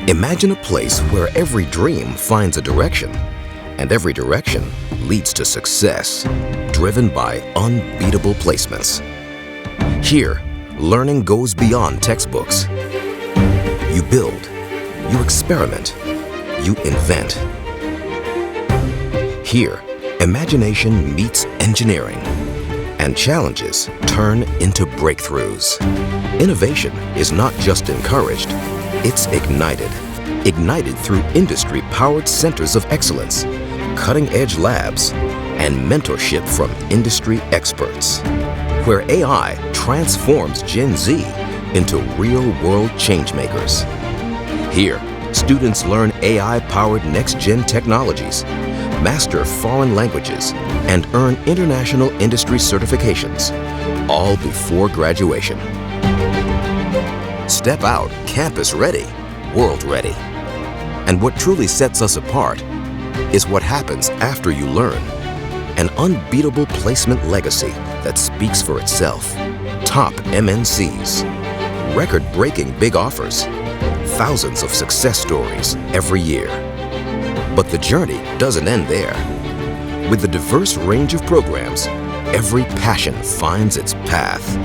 Imagine a place where every dream finds a direction, and every direction leads to success, driven by unbeatable placements. Here, learning goes beyond textbooks. You build, you experiment, you invent. Here, imagination meets engineering, and challenges turn into breakthroughs. Innovation is not just encouraged, it's ignited. Ignited through industry-powered centers of excellence, cutting-edge labs, and mentorship from industry experts, where AI transforms Gen Z into real-world changemakers. Here, students learn AI-powered next-gen technologies, master foreign languages, and earn international industry certifications, all before graduation. Step out campus ready, world ready. And what truly sets us apart is what happens after you learn. An unbeatable placement legacy that speaks for itself. Top MNCs, record-breaking big offers, thousands of success stories every year. But the journey doesn't end there. With the diverse range of programs, every passion finds its path.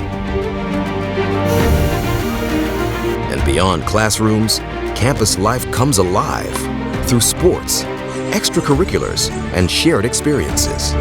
And beyond classrooms, campus life comes alive through sports, extracurriculars, and shared experiences.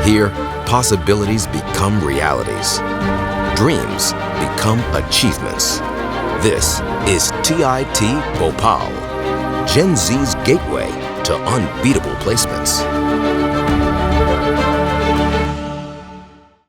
Here, possibilities become realities. Dreams become achievements. This is TIT Bhopal, Gen Z's gateway to unbeatable placements.